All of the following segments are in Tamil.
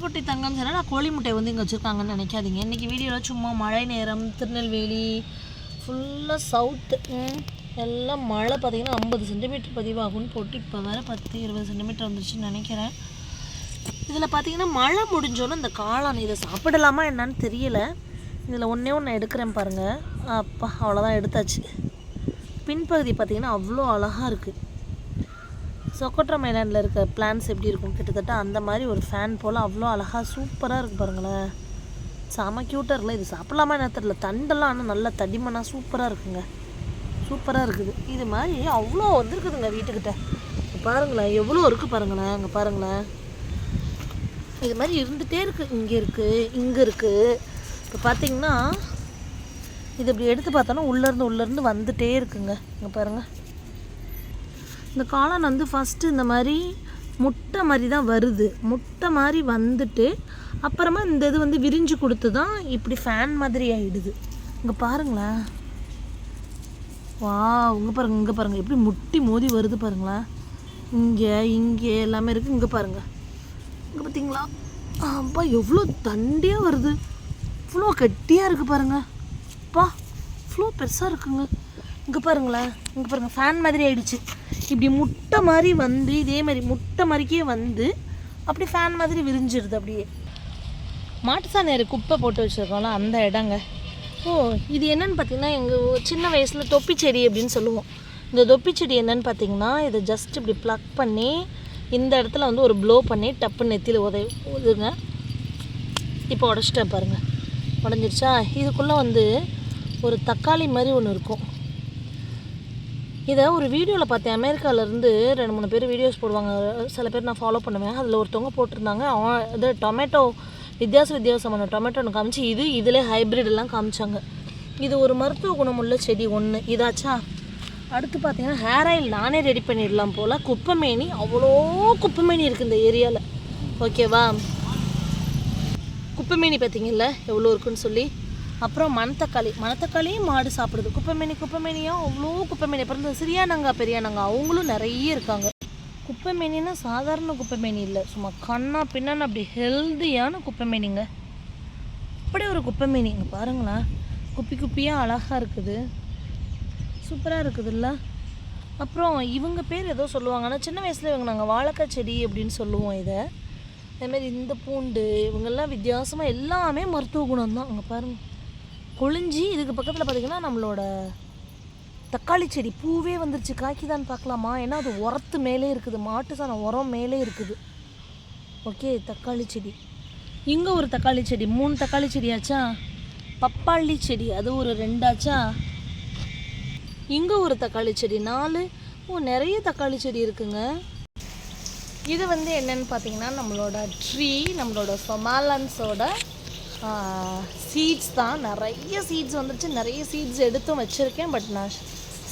குட்டி தங்கம் சொன்னால் நான் கோழி முட்டை வந்து இங்கே வச்சுருக்காங்கன்னு நினைக்காதீங்க. இன்றைக்கி வீடியோவில் சும்மா மழை நேரம், திருநெல்வேலி ஃபுல்லாக சவுத்து எல்லாம் மழை பார்த்திங்கன்னா 50 சென்டிமீட்டர் பதிவாகும்னு போட்டு இப்போ வேறு 10-20 சென்டிமீட்டர் வந்துருச்சுன்னு நினைக்கிறேன். இதில் பார்த்திங்கன்னா மழை முடிஞ்சோன்னு இந்த காளான் இதை சாப்பிடலாமா என்னன்னு தெரியல. இதில் ஒன்று எடுக்கிறேன் பாருங்கள். அப்பா அவ்வளோதான் எடுத்தாச்சு. பின்பகுதி பார்த்திங்கன்னா அவ்வளோ அழகாக இருக்குது. சொக்கோட்ரம் ஐலாண்டில் இருக்க பிளான்ஸ் எப்படி இருக்கும் கிட்டத்தட்ட அந்த மாதிரி ஒரு ஃபேன் போல் அவ்வளோ அழகாக சூப்பராக இருக்குது பாருங்களேன். செம க்யூட்டாக இருக்குல்ல. இது சாப்பிடலாமா என்ன தெரியல. தண்டெல்லாம் ஆனால் நல்லா தடிமனாக சூப்பராக இருக்குங்க. சூப்பராக இருக்குது. இது மாதிரி அவ்வளோ வந்துருக்குதுங்க வீட்டுக்கிட்ட. பாருங்களேன் எவ்வளோ இருக்குது பாருங்களேன். அங்கே பாருங்களேன் இது மாதிரி இருந்துகிட்டே இருக்குது. இங்கே இருக்குது, இங்கே இருக்குது. இப்போ பார்த்திங்கன்னா இது இப்படி எடுத்து பார்த்தோன்னா உள்ளேருந்து வந்துகிட்டே இருக்குங்க. இங்கே பாருங்கள். இந்த காளான் வந்து ஃபஸ்ட்டு இந்த மாதிரி முட்டை மாதிரி தான் வருது. முட்டை மாதிரி வந்துட்டு அப்புறமா இந்த இது வந்து விரிஞ்சு கொடுத்து தான் இப்படி ஃபேன் மாதிரி ஆகிடுது. இங்கே பாருங்களேன். வா இங்கே பாருங்கள் எப்படி முட்டி மோதி வருது பாருங்களேன். இங்கே எல்லாமே இருக்குது. இங்கே பாருங்கள். இங்கே பார்த்தீங்களா? அப்பா எவ்வளோ தண்டியாக வருது. இவ்வளோ கட்டியாக இருக்குது பாருங்கள். அப்பா இவ்வளோ பெருசாக இருக்குங்க. இங்கே பாருங்களேன். இங்கே பாருங்கள் ஃபேன் மாதிரி ஆகிடுச்சு. இப்படி முட்டை மாதிரி வந்து இதே மாதிரி முட்டை மாதிரிக்கே வந்து அப்படி ஃபேன் மாதிரி விரிஞ்சிருது. அப்படியே மாட்டு சாணி குப்பை போட்டு வச்சுருக்கோம்ல அந்த இடங்க. இது என்னென்னு பார்த்தீங்கன்னா எங்கள் சின்ன வயசில் தொப்பி செடி அப்படின்னு சொல்லுவோம். இந்த தொப்பி செடி என்னென்னு பார்த்தீங்கன்னா இதை ஜஸ்ட் இப்படி ப்ளக் பண்ணி இந்த இடத்துல வந்து ஒரு ப்ளோ பண்ணி டப்புன்னு நெத்தியில் உதுங்க. இப்போ உடச்சிட்டேன் பாருங்கள். உடஞ்சிருச்சா? இதுக்குள்ளே வந்து ஒரு தக்காளி மாதிரி ஒன்று இருக்கும். இதை ஒரு வீடியோவில் பார்த்தேன். அமெரிக்காவிலேருந்து 2-3 பேர் வீடியோஸ் போடுவாங்க. சில பேர் நான் ஃபாலோ பண்ணுவேன். அதில் ஒருத்தவங்க போட்டிருந்தாங்க. இது டொமேட்டோ வித்தியாசமான டொமேட்டோன்னு காமிச்சு இதிலே ஹைப்ரிடெல்லாம் காமிச்சாங்க. இது ஒரு மருத்துவ குணமுள்ள செடி ஒன்று. இதாச்சா? அடுத்து பார்த்தீங்கன்னா ஹேர் ஆயில் நானே ரெடி பண்ணிடலாம் போல். குப்பைமேனி அவ்வளோ குப்பைமேனி இருக்குது இந்த ஏரியாவில். ஓகேவா? குப்பைமேனி பார்த்தீங்கல்ல எவ்வளோ இருக்குன்னு சொல்லி. அப்புறம் மணத்தக்காளியும் மாடு சாப்பிடுது. குப்பைமேனியாக அவ்வளோ குப்பைமேனி. அப்புறம் இந்த சிறியானங்காய் பெரியானங்காய் அவங்களும் நிறைய இருக்காங்க. குப்பைமேனின்னா சாதாரண குப்பைமேனி இல்லை, சும்மா கண்ணா பின்னான்னு அப்படி ஹெல்தியான குப்பைமேனிங்க. அப்படி ஒரு குப்பைமேனி இங்கே பாருங்களேன். குப்பியாக அழகாக இருக்குது. சூப்பராக இருக்குதுல்ல. அப்புறம் இவங்க பேர் ஏதோ சொல்லுவாங்க. ஆனால் சின்ன வயசில் இவங்க நாங்கள் வாழைக்காய் செடி அப்படின்னு சொல்லுவோம் இதை. அதேமாதிரி இந்த பூண்டு இவங்கெல்லாம் வித்தியாசமாக எல்லாமே மருத்துவ குணம் தான். அங்கே பாருங்கள் கொழிஞ்சி. இதுக்கு பக்கத்தில் பார்த்திங்கன்னா நம்மளோட தக்காளி செடி பூவே வந்துருச்சு. காய்க்குதான்னு பார்க்கலாமா? ஏன்னா அது உரத்து மேலே இருக்குது. மாட்டு சாணம் உரம் மேலே இருக்குது. ஓகே தக்காளி செடி. இங்கே ஒரு தக்காளி செடி 3 தக்காளி செடியாச்சா? பப்பாளி செடி அது ஒரு 2 ஆச்சா? இங்கே ஒரு தக்காளி செடி 4. நிறைய தக்காளி செடி இருக்குங்க. இது வந்து என்னென்னு பார்த்தீங்கன்னா நம்மளோட நம்மளோட சொமாலன்ஸோட சீட்ஸ் தான். நிறைய சீட்ஸ் வந்துருச்சு. நிறைய சீட்ஸ் எடுத்தும் வச்சுருக்கேன். பட் நான்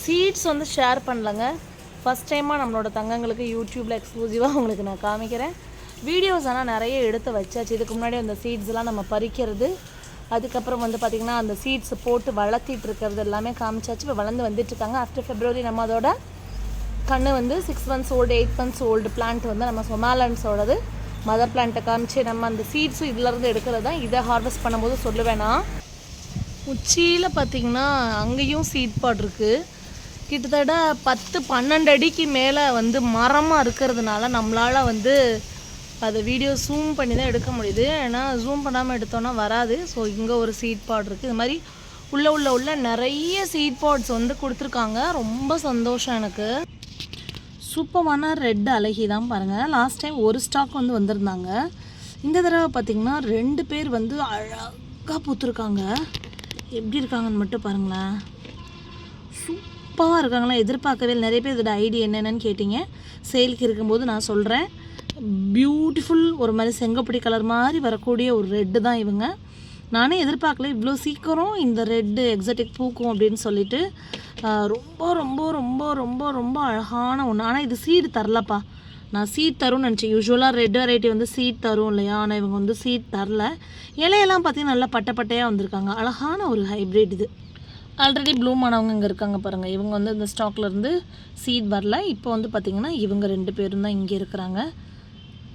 சீட்ஸ் வந்து ஷேர் பண்ணலங்க. ஃபஸ்ட் டைமாக நம்மளோட தங்கங்களுக்கு யூடியூப்பில் எக்ஸ்க்ளூசிவாக உங்களுக்கு நான் காமிக்கிறேன். வீடியோஸ் ஆனால் நிறைய எடுத்து வச்சாச்சு. இதுக்கு முன்னாடி அந்த சீட்ஸ்லாம் நம்ம பறிக்கிறது, அதுக்கப்புறம் வந்து பார்த்திங்கன்னா அந்த சீட்ஸ் போட்டு வளர்த்திட்டு இருக்கிறது எல்லாமே காமிச்சாச்சு. இப்போ வளர்ந்து வந்துட்டுருக்காங்க. ஆஃப்டர் ஃபெப்ரவரி நம்ம அதோட கண்ணு வந்து 6 months old 8 months old plant வந்து நம்ம சொமாலன்ஸோடது மதர் பிளான்ட்டை காமிச்சு நம்ம அந்த சீட்ஸும் இதிலேருந்து எடுக்கிறது தான். இதை ஹார்வெஸ்ட் பண்ணும்போது சொல்லுவேன்னா உச்சியில் பார்த்திங்கன்னா அங்கேயும் சீட் பாட் இருக்குது. கிட்டத்தட்ட 10-12 அடிக்கு மேலே வந்து மரமாக இருக்கிறதுனால நம்மளால் வந்து அதை வீடியோ ஜூம் பண்ணி தான் எடுக்க முடியுது. ஏன்னா ஜூம் பண்ணாமல் எடுத்தோன்னா வராது. ஸோ இங்கே ஒரு சீட் பாட் இருக்குது. இது மாதிரி உள்ள நிறைய சீட் பாட்ஸ் வந்து கொடுத்துருக்காங்க. ரொம்ப சந்தோஷம் எனக்கு. சூப்பரான ரெட் அழகி தான் பாருங்கள். லாஸ்ட் டைம் ஒரு ஸ்டாக் வந்து வந்திருந்தாங்க. இந்த தடவை பார்த்திங்கன்னா 2 பேர் வந்து அழகாக பூத்துருக்காங்க. எப்படி இருக்காங்கன்னு மட்டும் பாருங்களேன். சூப்பராக இருக்காங்களா? எதிர்பார்க்கவே இல்லை. நிறைய பேர் இதோட ஐடியா என்னென்னு கேட்டிங்க. சேலுக்கு இருக்கும்போது நான் சொல்கிறேன். பியூட்டிஃபுல் ஒரு மாதிரி செங்கப்பொடி கலர் மாதிரி வரக்கூடிய ஒரு ரெட்டு தான் இவங்க. நானே எதிர்பார்க்கல இவ்வளோ சீக்கிரம் இந்த ரெட்டு எக்ஸாட்டிக் பூக்கும் அப்படின்னு சொல்லிட்டு. ரொம்ப ரொம்ப ரொம்ப ரொம்ப ரொம்ப அழகான ஒன்று. ஆனால் இது சீடு தரலப்பா. நான் சீட் தரும்னு நினச்சேன். யூஸ்வலாக ரெட் வெரைட்டி வந்து சீட் தரும் இல்லையா? ஆனால் இவங்க வந்து சீட் தரல. இலையெல்லாம் பார்த்திங்கன்னா நல்லா பட்டையாக வந்திருக்காங்க. அழகான ஒரு ஹைப்ரிட் இது. ஆல்ரெடி ப்ளூம் ஆனவங்க இங்கே இருக்காங்க பாருங்கள். இவங்க வந்து இந்த ஸ்டாக்லேருந்து சீட் வரல. இப்போ வந்து பார்த்திங்கன்னா இவங்க 2 பேரும் தான் இங்கே இருக்கிறாங்க.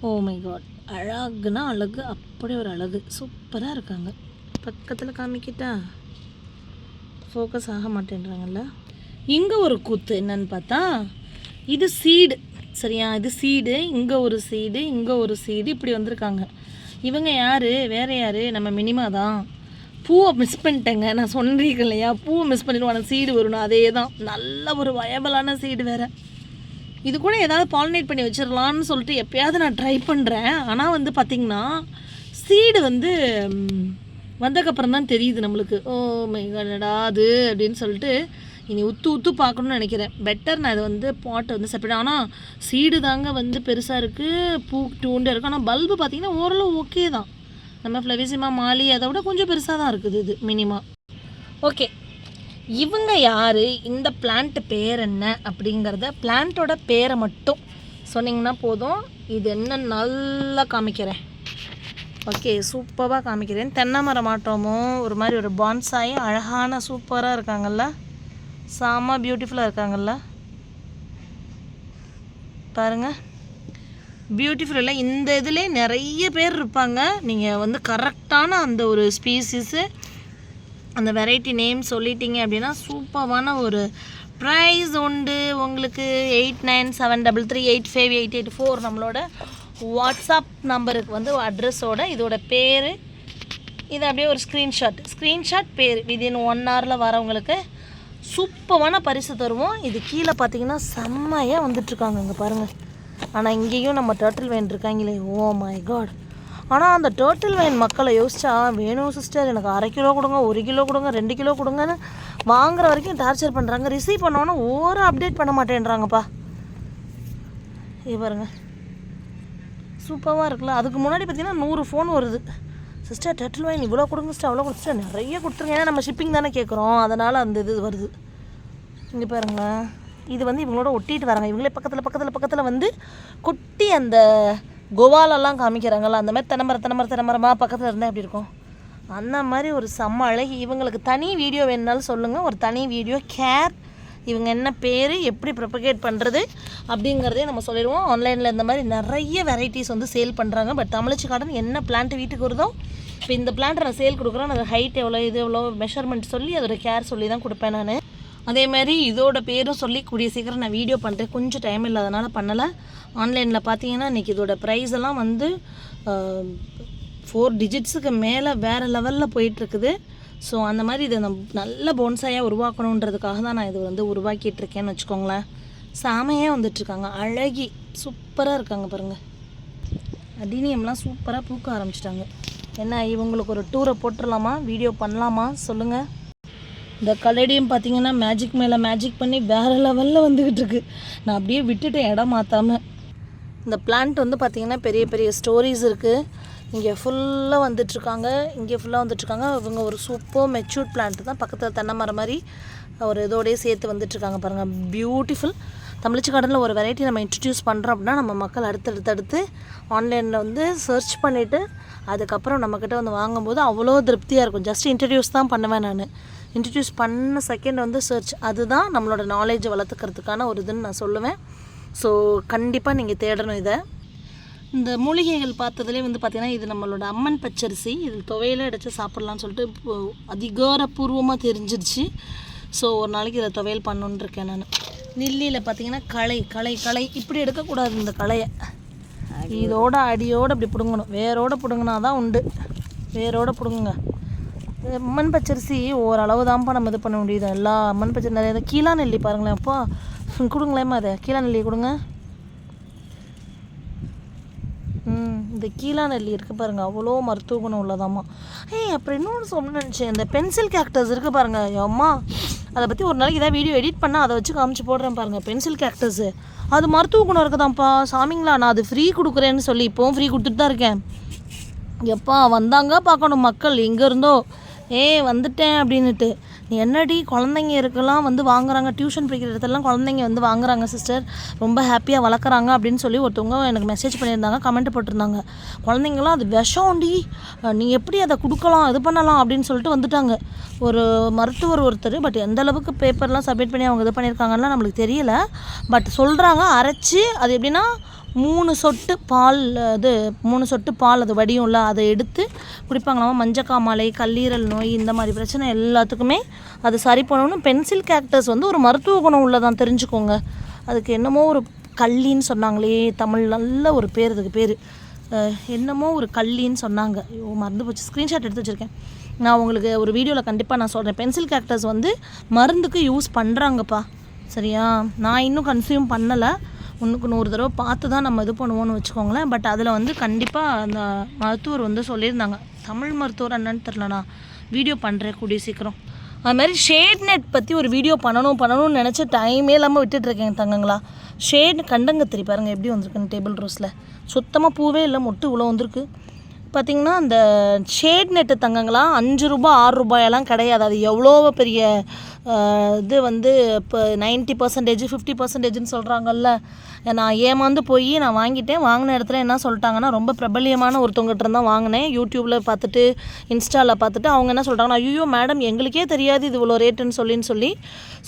ஓ மை காட் அழகுனா அழகு, அப்படி ஒரு அழகு, சூப்பராக இருக்காங்க. பக்கத்தில் காமிக்கிட்டா ஃபோக்கஸ் ஆக மாட்டேன்றாங்கல்ல. இங்கே ஒரு கூத்து என்னன்னு பார்த்தா, இது சீடு சரியா, இது சீடு, இங்கே ஒரு சீடு, இங்கே ஒரு சீடு, இப்படி வந்திருக்காங்க. இவங்க யார், வேறு யார், நம்ம மினிமா தான். பூவை மிஸ் பண்ணிட்டேங்க, நான் சொன்னீங்க இல்லையா, பூவை மிஸ் பண்ணிடுவான சீடு வரணும், அதே தான். நல்ல ஒரு வயபலான சீடு வேறு. இது கூட ஏதாவது பாலினேட் பண்ணி வச்சிடலான்னு சொல்லிட்டு எப்போயாவது நான் ட்ரை பண்ணுறேன். ஆனால் வந்து பார்த்திங்கன்னா சீடு வந்து வந்ததுக்கப்புறம் தான் தெரியுது நம்மளுக்கு, ஓ மை காடா அது அப்படின்னு சொல்லிட்டு இனி உத்து பார்க்கணுன்னு நினைக்கிறேன். பெட்டர் நான் இது வந்து பாட்டை வந்து செப்பரேட். ஆனால் சீடு தாங்க வந்து பெருசாக இருக்குது, பூ டூண்டாக இருக்குது. ஆனால் பல்பு பார்த்திங்கன்னா ஓரளவு ஓகே தான். நம்ம ஃப்ளவிசிமா மாலி அதை விட கொஞ்சம் பெருசாக தான் இருக்குது இது மினிமா. ஓகே, இவங்க யார், இந்த பிளான்ட் பேர் என்ன அப்படிங்கிறத, பிளான்ட்டோட பேரை மட்டும் சொன்னிங்கன்னா போதும். இது என்ன நல்லா காமிக்கிறேன். ஓகே, சூப்பராக காமிக்கிறேன். தென்னை மரம் மாட்டோமும் ஒரு மாதிரி ஒரு பான்சாய் அழகான சூப்பராக இருக்காங்கல்ல, செம்ம பியூட்டிஃபுல்லாக இருக்காங்கல்ல பாருங்கள். பியூட்டிஃபுல் இல்லை, இந்த இதிலே நிறைய பேர் இருப்பாங்க. நீங்கள் வந்து கரெக்டான அந்த ஒரு ஸ்பீசிஸு அந்த வெரைட்டி நேம் சொல்லிட்டீங்க அப்படின்னா சூப்பரான ஒரு ப்ரைஸ் உண்டு உங்களுக்கு. 8973385884 நம்மளோட வாட்ஸ்அப் நம்பருக்கு வந்து அட்ரஸோட இதோட பேர், இது அப்படியே ஒரு ஸ்க்ரீன்ஷாட் பேர் விதின் 1 hour வரவங்களுக்கு சூப்பரான பரிசு தருவோம். இது கீழே பார்த்தீங்கன்னா செம்மையாக வந்துட்டுருக்காங்க இங்கே பாருங்கள். ஆனால் இங்கேயும் நம்ம டர்ட்டில் வேன் இருக்காங்களே, ஓ மை காட். ஆனால் அந்த டர்ட்டில் வேன் மக்களை யோசிச்சா, வேணும் சிஸ்டர் எனக்கு 1/2 கிலோ கொடுங்க, 1 கிலோ கொடுங்க, 2 கிலோ கொடுங்கன்னு வாங்குற வரைக்கும் டார்ச்சர் பண்ணுறாங்க. ரிசீவ் பண்ணோன்னா ஒரு அப்டேட் பண்ண மாட்டேன்றாங்கப்பா. இது பாருங்க சூப்பராக இருக்குல்ல. அதுக்கு முன்னாடி பார்த்தீங்கன்னா 100 ஃபோன் வருது, சிஸ்டர் டர்ட்டில் வேன் இவ்வளோ கொடுங்க சிஸ்டர், அவ்வளோ கொடுங்க சிஸ்டர், நிறைய கொடுத்துருங்க. ஏன்னா நம்ம ஷிப்பிங் தானே கேட்குறோம், அதனால் அந்த இது வருது. இங்கே பாருங்களேன், இது வந்து இவங்களோட ஒட்டிட்டு வராங்க. இவங்களே பக்கத்தில் வந்து குட்டி அந்த கோவாலெல்லாம் காமிக்கிறாங்கல்ல, அந்த மாதிரி தென்னமரமாக பக்கத்தில் இருந்தால் எப்படி இருக்கும், அந்த மாதிரி ஒரு செம்ம அழகி. இவங்களுக்கு தனி வீடியோ வேணுனாலும் சொல்லுங்கள், ஒரு தனி வீடியோ கேர், இவங்க என்ன பேர், எப்படி ப்ரொபகேட் பண்ணுறது அப்படிங்கிறதே நம்ம சொல்லிடுவோம். ஆன்லைனில் இந்த மாதிரி நிறைய வெரைட்டிஸ் வந்து சேல் பண்ணுறாங்க. பட் தமிழச்சி கார்டன் என்ன பிளான்ட் வீட்டுக்கு வருதோ, இப்போ இந்த பிளான்ட்டை நான் சேல் கொடுக்குறேன், அது ஹைட் எவ்வளோ, இது எவ்வளோ மெஷர்மெண்ட் சொல்லி அதோட கேர் சொல்லி தான் கொடுப்பேன் நான். அதேமாதிரி இதோட பேரும் சொல்லி கூடிய சீக்கிரம் நான் வீடியோ பண்ணுறேன். கொஞ்சம் டைம் இல்லாதனால பண்ணலை. ஆன்லைனில் பார்த்தீங்கன்னா இன்றைக்கி இதோட ப்ரைஸ் எல்லாம் வந்து 4 டிஜிட்ஸுக்கு மேலே வேறு லெவலில் போயிட்டுருக்குது. ஸோ அந்த மாதிரி இதை நல்ல போன்சாயாக உருவாக்கணுன்றதுக்காக தான் நான் இது வந்து உருவாக்கிட்டுருக்கேன்னு வச்சுக்கோங்களேன். சாமையாக வந்துட்டுருக்காங்க, அழகி சூப்பராக இருக்காங்க பாருங்கள். அடினியம்லாம் சூப்பராக பூக்க ஆரம்பிச்சிட்டாங்க. என்ன இவங்களுக்கு ஒரு டூரை போட்டுடலாமா, வீடியோ பண்ணலாமா சொல்லுங்கள். இந்த கலடியம் பார்த்திங்கன்னா மேஜிக் மேலே மேஜிக் பண்ணி வேறு லெவலில் வந்துக்கிட்டு இருக்கு. நான் அப்படியே விட்டுட்டேன் இடம் மாற்றாமல். இந்த பிளான்ட் வந்து பார்த்திங்கன்னா பெரிய பெரிய ஸ்டோரிஸ் இருக்குது. இங்கே ஃபுல்லாக வந்துட்டுருக்காங்க, இங்கே ஃபுல்லாக வந்துட்டுருக்காங்க. இவங்க ஒரு சூப்பர் மெச்சூர்ட் பிளான்ட் தான், பக்கத்தில் தென்னை மரம் மாதிரி ஒரு இதோடையே சேர்த்து வந்துட்டுருக்காங்க பாருங்கள். பியூட்டிஃபுல். தமிழச்சி கார்டனில் ஒரு வெரைட்டி நம்ம இன்ட்ரடியூஸ் பண்ணுறோம் அப்படின்னா நம்ம மக்கள் அடுத்தடுத்து ஆன்லைனில் வந்து சர்ச் பண்ணிவிட்டு அதுக்கப்புறம் நம்மக்கிட்ட வந்து வாங்கும்போது அவ்வளோ திருப்தியாக இருக்கும். ஜஸ்ட் இன்ட்ரடியூஸ் தான் பண்ணுவேன் நான். இன்ட்ரடியூஸ் பண்ண செகண்ட் வந்து சர்ச், அதுதான் நம்மளோட நாலேஜை வளர்த்துக்கிறதுக்கான ஒரு இதுன்னு நான் சொல்லுவேன். ஸோ கண்டிப்பாக நீங்கள் தேடணும் இதை. இந்த மூலிகைகள் பார்த்ததுலேயே வந்து பார்த்திங்கன்னா இது நம்மளோட அம்மன் பச்சரிசி, இது துவையில அடித்து சாப்பிட்லான்னு சொல்லிட்டு அதிகாரப்பூர்வமாக தெரிஞ்சிருச்சு. ஸோ ஒரு நாளைக்கு இதை துவையல் பண்ணணுன்னு இருக்கேன் நான். நெல்லியில் பார்த்திங்கன்னா களை இப்படி எடுக்கக்கூடாது. இந்த களையை இதோட அடியோடு அப்படி பிடுங்கணும், வேரோடு பிடுங்கினா தான் உண்டு. வேரோடு பிடுங்குங்க. அம்மன் பச்சரிசி ஓரளவு தான்ப்பா நம்ம இது பண்ண முடியுது. எல்லா அம்மன் பச்சரி நிறைய கீழா நெல்லி பாருங்களேன், அப்பா கொடுங்களேம்மா, அதை கீழா நெல்லி கொடுங்க. இந்த கீழா நெல்லி இருக்குது பாருங்கள், அவ்வளோ மருத்துவ குணம் உள்ளதாம்மா. அப்புறம் இன்னொன்று சொல்லணும்னு நினச்சேன், இந்த பென்சில் கேக்டஸ் இருக்குது பாருங்கள் அம்மா, அதை பற்றி ஒரு நாளைக்கு ஏதாவது வீடியோ எடிட் பண்ணால் அதை வச்சு காமிச்சு போடுறேன் பாருங்கள். பென்சில் கேக்டஸு அது மருத்துவ குணம் இருக்குதாம்ப்பா. சாமிங்களா, நான் அது ஃப்ரீ கொடுக்குறேன்னு சொல்லி இப்போவும் ஃப்ரீ கொடுத்துட்டு தான் இருக்கேன். எப்பா வந்தாங்க பார்க்கணும் மக்கள் எங்கே இருந்தோ, வந்துட்டேன் அப்படின்னுட்டு. நீ என்னடி குழந்தைங்க இருக்கலாம் வந்து வாங்குறாங்க, டியூஷன் படிக்கிற இடத்துலலாம் குழந்தைங்க வந்து வாங்குறாங்க சிஸ்டர், ரொம்ப ஹாப்பியாக வளர்க்குறாங்க அப்படின்னு சொல்லி ஒருத்தவங்க எனக்கு மெசேஜ் பண்ணியிருந்தாங்க, கமெண்ட் போட்டிருந்தாங்க. குழந்தைங்களாம் அது விஷம்டி, நீ எப்படி அதை கொடுக்கலாம், இது பண்ணலாம் அப்படின்னு சொல்லிட்டு வந்துட்டாங்க ஒரு மருத்துவர் ஒருத்தர். பட் எந்த அளவுக்கு பேப்பர்லாம் சப்மிட் பண்ணி அவங்க இது பண்ணியிருக்காங்கன்னா நம்மளுக்கு தெரியல. பட் சொல்கிறாங்க அரைச்சி அது எப்படின்னா 3 சொட்டு பால் அது 3 சொட்டு பால் அது வடியும்ல அதை எடுத்து குடிப்பாங்களாமா. மஞ்சக்காமாலை, கல்லீரல் நோய், இந்த மாதிரி பிரச்சனை எல்லாத்துக்குமே அது சரி பண்ணணும். பென்சில் கேக்டஸ் வந்து ஒரு மருத்துவ குணம் உள்ளதான், தெரிஞ்சுக்கோங்க. அதுக்கு என்னமோ ஒரு கள்ளின்னு சொன்னாங்களே, தமிழ் நல்ல ஒரு பேர், அதுக்கு பேர் என்னமோ ஒரு கள்ளின்னு சொன்னாங்க. மறந்து போச்சு, ஸ்க்ரீன்ஷாட் எடுத்து வச்சுருக்கேன். நான் உங்களுக்கு ஒரு வீடியோவில் கண்டிப்பாக நான் சொல்கிறேன். பென்சில் கேக்டஸ் வந்து மருந்துக்கு யூஸ் பண்ணுறாங்கப்பா, சரியா? நான் இன்னும் கன்சியூம் பண்ணலை, 100 தடவை பார்த்து தான் நம்ம இது பண்ணுவோன்னு வச்சுக்கோங்களேன். பட் அதில் வந்து கண்டிப்பாக அந்த மருத்துவர் வந்து சொல்லியிருந்தாங்க. தமிழ் மருத்துவர் என்னன்னு தெரிலண்ணா, வீடியோ பண்ணுறேன் கூடிய சீக்கிரம். அதுமாதிரி ஷேட் நெட் பற்றி ஒரு வீடியோ பண்ணணும்னு நினச்ச டைமே இல்லாமல் விட்டுட்ருக்கேன் தங்கங்களா. ஷேட் கண்டங்கத்திரி பாருங்கள் எப்படி வந்திருக்குன்னு, டேபிள் ரோஸில் சுத்தமாக பூவே இல்லை, மொட்டு இவ்வளோ வந்திருக்கு. பார்த்திங்கன்னா அந்த ஷேட் நெட்டு தங்கங்களா 5 ரூபா 6 ரூபாயெல்லாம் கிடையாது. அது எவ்வளோ பெரிய இது வந்து இப்போ 90%, 50%ன்னு சொல்கிறாங்கல்ல. நான் ஏமாந்து போய் நான் வாங்கிட்டேன். வாங்கின இடத்துல என்ன சொல்லிட்டாங்கன்னா, ரொம்ப பிரபல்யமான ஒருத்தவங்ககிட்ட இருந்தால் வாங்கினேன். யூடியூப்பில் பார்த்துட்டு, இன்ஸ்டாவில் பார்த்துட்டு அவங்க என்ன சொல்கிறாங்கன்னா, ஐயோ மேடம் எங்களுக்கே தெரியாது இது இவ்வளோ ரேட்டுன்னு சொல்லி.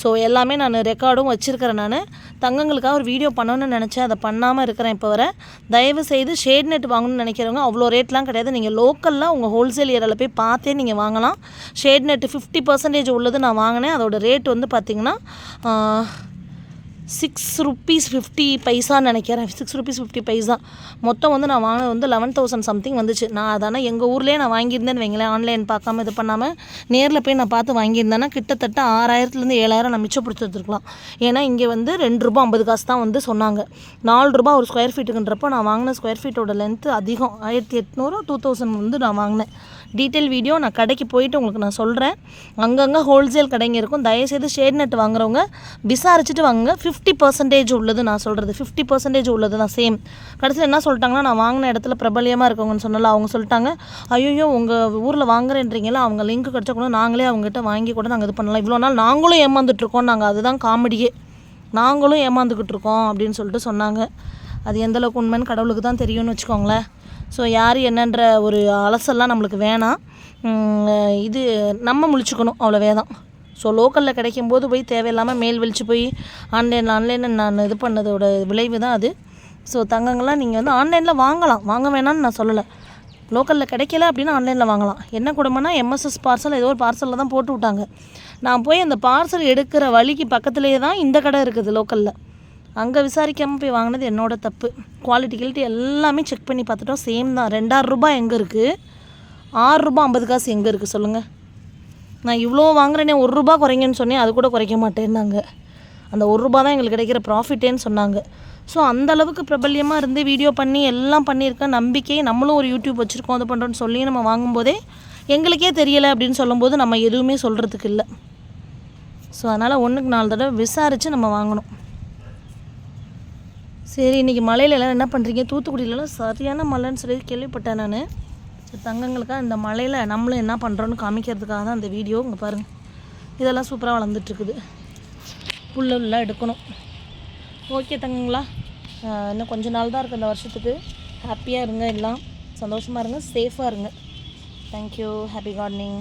ஸோ எல்லாமே நான் ரெக்கார்டும் வச்சுருக்கிறேன். நான் தங்கங்களுக்காக ஒரு வீடியோ பண்ணணும்னு நினச்சேன், அதை பண்ணாமல் இருக்கிறேன் இப்போ வர. தயவு செய்து ஷேட் நெட் வாங்கணும்னு நினைக்கிறவங்க அவ்வளோ ரேட்லாம் கிடையாது. நீங்கள் லோக்கலில் உங்கள் ஹோல்சேல் ஏரியாவில் போய் பார்த்தே நீங்கள் வாங்கலாம். ஷேட் நெட்டு 50% உள்ளது நான் வாங்கினேன். அதோட ரேட் வந்து பார்த்திங்கன்னா 6 rupees 50 பைசான்னு நினைக்கிறேன். 6 rupees 50 பைசா. மொத்தம் வந்து நான் வாங்கினது வந்து 11,000 சம்திங் வந்துச்சு. நான் அதானே எங்கள் ஊர்லேயே நான் வாங்கியிருந்தேன்னு வைங்களேன், ஆன்லைன் பார்க்காம இது பண்ணாமல் நேரில் போய் நான் பார்த்து வாங்கியிருந்தேன்னா கிட்டத்தட்ட 6,000 7,000 நான் மிச்சம் பிடிச்சிருக்கலாம். ஏன்னா இங்கே வந்து 2 ரூபா 50 காசு தான் வந்து சொன்னாங்க. 4 ரூபா ஒரு ஸ்கொயர் ஃபீட்டுக்குன்றப்போ நான் வாங்கின ஸ்கொயர் ஃபீட்டோட லென்த்து அதிகம். 1800 2000 வந்து நான் வாங்கினேன். டீட்டெயில் வீடியோ நான் கடைக்கு போயிட்டு உங்களுக்கு நான் சொல்கிறேன். அங்கங்கே ஹோல்சேல் கடைங்க இருக்கும். தயவுசெய்து ஷேட் நெட் வாங்குறவங்க விசாரிச்சுட்டு வாங்குங்க. 50% உள்ளது நான் சொல்கிறது, 50% உள்ளது தான் சேம். கடைசியில் என்ன சொல்லிட்டாங்கன்னா, நான் வாங்கின இடத்துல பிரபலியமாக இருக்கவங்கன்னு சொன்னால அவங்க சொல்லிட்டாங்க, ஐயோ உங்கள் ஊரில் வாங்குறேன்றீங்களா, அவங்க லிங்க் கிடச்சா கூட நாங்களே அவங்ககிட்ட வாங்கி கூட நாங்கள் இது பண்ணலாம். இவ்வளோ நாள் நாங்களும் ஏமாந்துட்டுருக்கோம், நாங்கள் அதுதான் காமெடியே, நாங்களும் ஏமாந்துக்கிட்டு இருக்கோம் அப்படின்னு சொல்லிட்டு சொன்னாங்க. அது எந்தளவுக்கு உண்மைன்னு கடவுளுக்கு தான் தெரியும்னு வச்சுக்கோங்களேன். ஸோ யார் என்னன்ற ஒரு அலசல்லாம் நம்மளுக்கு வேணாம். இது நம்ம முழிச்சுக்கணும், அவ்வளோவே தான். ஸோ லோக்கலில் கிடைக்கும்போது போய் தேவையில்லாமல் மேல் வெளிச்சு போய் ஆன்லைனில் நான் இது பண்ணதோட விளைவு தான் அது. ஸோ தங்கங்கள்லாம் நீங்கள் வந்து ஆன்லைனில் வாங்கலாம், வாங்க வேணான்னு நான் சொல்லலை. லோக்கலில் கிடைக்கல அப்படின்னா ஆன்லைனில் வாங்கலாம். என்ன கொடுமைன்னா MSS பார்சல் ஏதோ ஒரு பார்சலில் தான் போட்டு விட்டாங்க. நான் போய் அந்த பார்சல் எடுக்கிற வழிக்கு பக்கத்துலேயே தான் இந்த கடை இருக்குது லோக்கலில். அங்கே விசாரிக்காமல் போய் வாங்கினது என்னோட தப்பு. குவாலிட்டி எல்லாமே செக் பண்ணி பார்த்துட்டோம், சேம் தான். 2,000 ரூபாய் எங்கே இருக்குது, 6 ரூபா 50 காசு எங்கே இருக்குது சொல்லுங்கள்? நான் இவ்வளோ வாங்குறேனே, 1 ரூபா குறைங்கன்னு சொன்னேன், அது கூட குறைக்க மாட்டேன்னாங்க. அந்த 1 ரூபா தான் எங்களுக்கு கிடைக்கிற ப்ராஃபிட்டேன்னு சொன்னாங்க. ஸோ அந்தளவுக்கு பிரபல்யமாக இருந்து வீடியோ பண்ணி எல்லாம் பண்ணியிருக்கேன். நம்பிக்கை நம்மளும் ஒரு யூடியூப் வச்சுருக்கோம், அது பண்ணுறோன்னு சொல்லி நம்ம வாங்கும்போதே எங்களுக்கே தெரியலை அப்படின்னு சொல்லும்போது நம்ம எதுவுமே சொல்கிறதுக்கு இல்லை. ஸோ அதனால் 1க்கு 4 தடவை விசாரித்து நம்ம வாங்கணும். சரி, இன்றைக்கி மழையில எல்லாம் என்ன பண்ணுறீங்க? தூத்துக்குடியிலலாம் சரியான மழைன்னு சொல்லி கேள்விப்பட்டேன் நான். தங்கங்களுக்காக இந்த மழையில் நம்மளும் என்ன பண்ணுறோன்னு காமிக்கிறதுக்காக தான் அந்த வீடியோ. இங்கே பாருங்கள், இதெல்லாம் சூப்பராக வளர்ந்துட்டுருக்குது. புல்லெல்லாம் எடுக்கணும். ஓகே தங்கங்களா, இன்னும் கொஞ்ச நாள் தான் இருக்குது இந்த வருஷத்துக்கு. ஹாப்பியாக இருங்க, எல்லாம் சந்தோஷமாக இருங்க, சேஃபாக இருங்க. தேங்க்யூ. Happy gardening.